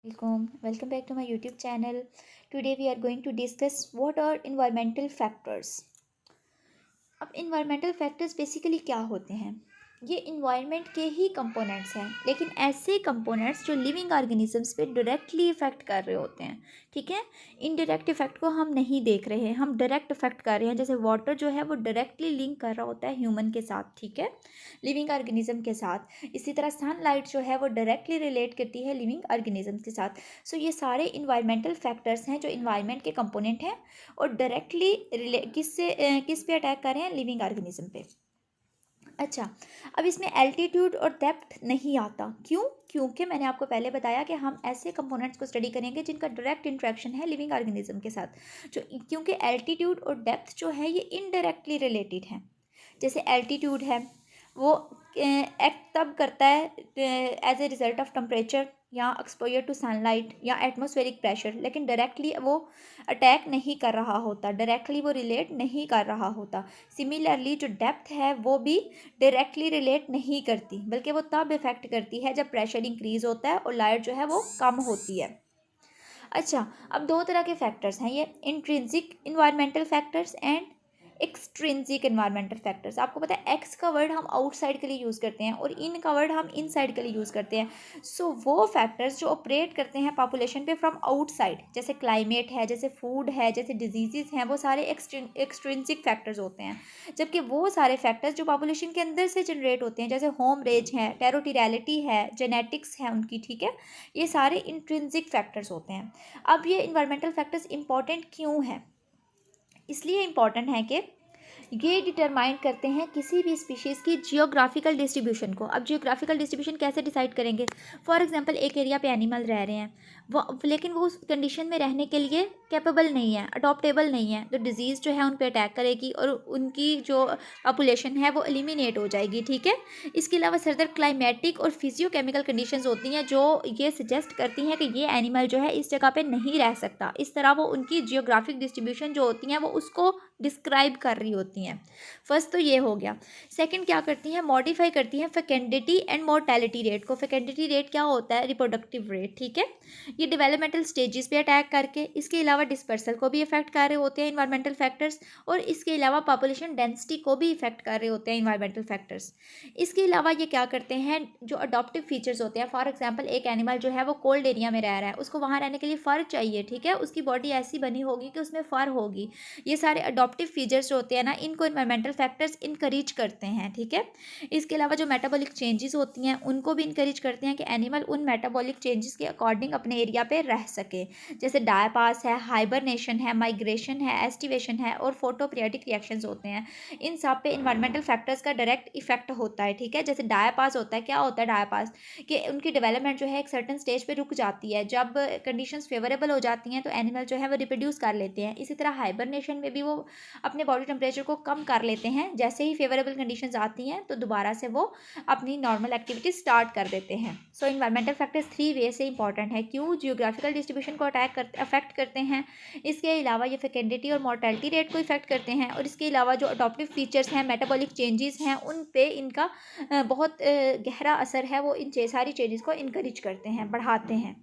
Welcome back to my YouTube channel. Today we are going to discuss what are environmental factors. अब environmental factors basically क्या होते हैं? ये environment के ही components हैं, लेकिन ऐसे कंपोनेंट्स जो लिविंग ऑर्गेनिजम्स पे डायरेक्टली इफेक्ट कर रहे होते हैं। ठीक है, इनडायरेक्ट इफेक्ट को हम नहीं देख रहे हैं, हम डायरेक्ट इफेक्ट कर रहे हैं। जैसे वाटर जो है वो डायरेक्टली लिंक कर रहा होता है ह्यूमन के साथ, ठीक है, लिविंग ऑर्गेनिज्म के साथ। इसी तरह सनलाइट जो है वो डायरेक्टली रिलेट करती है लिविंग ऑर्गेनिज्म के साथ। सो ये सारे इन्वायरमेंटल फैक्टर्स हैं जो इन्वायरमेंट के कंपोनेंट हैं और डायरेक्टली किस पे अटैक कर रहे हैं? लिविंग ऑर्गेनिज्म पे। अच्छा, अब इसमें एल्टीट्यूड और डेप्थ नहीं आता। क्यों? क्योंकि मैंने आपको पहले बताया कि हम ऐसे कंपोनेंट्स को स्टडी करेंगे जिनका डायरेक्ट इंट्रैक्शन है लिविंग ऑर्गेनिज्म के साथ, जो क्योंकि एल्टीट्यूड और डेप्थ जो है ये इनडायरेक्टली रिलेटेड हैं। जैसे एल्टीट्यूड है वो एक्ट तब करता है as a result of temperature या एक्सपोजर टू सनलाइट या एटमॉस्फेरिक प्रेशर, लेकिन डायरेक्टली वो अटैक नहीं कर रहा होता, डायरेक्टली वो रिलेट नहीं कर रहा होता। सिमिलरली जो डेप्थ है वो भी डायरेक्टली रिलेट नहीं करती, बल्कि वो तब इफेक्ट करती है जब प्रेशर इंक्रीज होता है और लाइट जो है वो कम होती है। अच्छा, अब दो तरह के फैक्टर्स हैं ये, intrinsic environmental factors and extrinsic environmental factors. आपको पता है एक्स का वर्ड हम आउटसाइड के लिए यूज़ करते हैं और इन का वर्ड हम इनसाइड के लिए यूज़ करते हैं। सो वो फैक्टर्स जो ऑपरेट करते हैं पॉपुलेशन पे फ्रॉम आउटसाइड, जैसे क्लाइमेट है, जैसे फूड है, जैसे डिजीज़ हैं, वो सारे एक्सट्रिंसिक फैक्टर्स होते हैं। जबकि वो सारे फैक्टर्स जो पॉपुलेशन के अंदर से जनरेट होते हैं, जैसे होम रेज है, टेरोटिरैलिटी है, जेनेटिक्स है उनकी, ठीक है, ये सारे इंट्रिंसिक फैक्टर्स होते हैं। अब ये इन्वायरमेंटल फैक्टर्स इंपॉर्टेंट क्यों हैं? इसलिए इम्पॉर्टेंट है कि ये डिटरमाइन करते हैं किसी भी स्पीशीज़ की जियोग्राफिकल डिस्ट्रीब्यूशन को। अब जियोग्राफिकल डिस्ट्रीब्यूशन कैसे डिसाइड करेंगे? फॉर एग्जांपल एक एरिया पे एनिमल रह रहे हैं, वो लेकिन वो उस कंडीशन में रहने के लिए कैपेबल नहीं है, अडॉप्टेबल नहीं है, तो डिजीज़ जो है उन पे अटैक करेगी और उनकी जो पॉपुलेशन है वो एलिमिनेट हो जाएगी। ठीक है, इसके अलावा फर्दर क्लाइमेटिक और फिजियोकेमिकल कंडीशंस होती हैं जो ये सजेस्ट करती हैं कि ये एनिमल जो है इस जगह पे नहीं रह सकता। इस तरह वो उनकी जियोग्राफिक डिस्ट्रीब्यूशन जो होती हैं वो उसको डिस्क्राइब कर रही होती हैं। फर्स्ट तो ये हो गया। सेकंड क्या करती हैं? मॉडिफाई करती हैं फेकेंडिटी एंड मोर्टेलिटी रेट को। फेकेंडिटी रेट क्या होता है? रिप्रोडक्टिव रेट, ठीक है, ये डेवलपमेंटल स्टेजेस पे अटैक करके, इसके अलावा डिस्पर्सल को भी इफेक्ट कर रहे होते हैं इन्वायरमेंटल फैक्टर्स, और इसके अलावा पॉपुलेशन डेंसिटी को भी इफेक्ट कर रहे होते हैं इन्वायरमेंटल फैक्टर्स। इसके अलावा ये क्या करते हैं? जो अडॉप्टिव फीचर्स होते हैं, फॉर एग्जाम्पल एक एनिमल जो है वो कोल्ड एरिया में रह रहा है, उसको वहाँ रहने के लिए फ़र चाहिए, ठीक है, उसकी बॉडी ऐसी बनी होगी कि उसमें फ़र होगी। ये सारे अडॉप्टिव फीचर्स जो होते हैं ना, इनको इन्वायरमेंटल फैक्टर्स इनकरेज करते हैं। ठीक है, इसके अलावा जो मेटाबॉलिक चेंजेस होती हैं उनको भी इनकरेज करते हैं कि एनिमल उन मेटाबॉलिक चेंजेस के अकॉर्डिंग अपने एरिया पे रह सके। जैसे डायपास है, हाइबरनेशन है, माइग्रेशन है, एस्टिवेशन है और फोटो पीरियडिक रिएक्शंस होते हैं। इन सब पे इन्वायरमेंटल फैक्टर्स का डायरेक्ट इफेक्ट होता है। ठीक है, जैसे डायपास होता है, क्या होता है डायपास? कि उनकी डेवलपमेंट जो है एक सर्टन स्टेज पे रुक जाती है, जब कंडीशंस फेवरेबल हो जाती हैं तो एनिमल जो है वो रिप्रोड्यूस कर लेते हैं। इसी तरह हाइबरनेशन में भी वो अपने बॉडी टेम्परेचर को कम कर लेते हैं, जैसे ही फेवरेबल कंडीशंस आती हैं तो दोबारा से वो अपनी नॉर्मल एक्टिविटी स्टार्ट कर देते हैं। सो इन्वायरमेंटल फैक्टर्स 3 वे से इंपॉर्टेंट है। क्यों? जियोग्राफिकल डिस्ट्रीब्यूशन को अफेक्ट करते हैं, इसके अलावा ये फेकेंडिटी और मोर्टेलिटी रेट को इफेक्ट करते हैं, और इसके अलावा जो अडॉप्टिव फीचर्स हैं, मेटाबॉलिक चेंजेस हैं, उन पे इनका बहुत गहरा असर है, वो इन सारी चेंजेस को इनकरेज करते हैं, बढ़ाते हैं।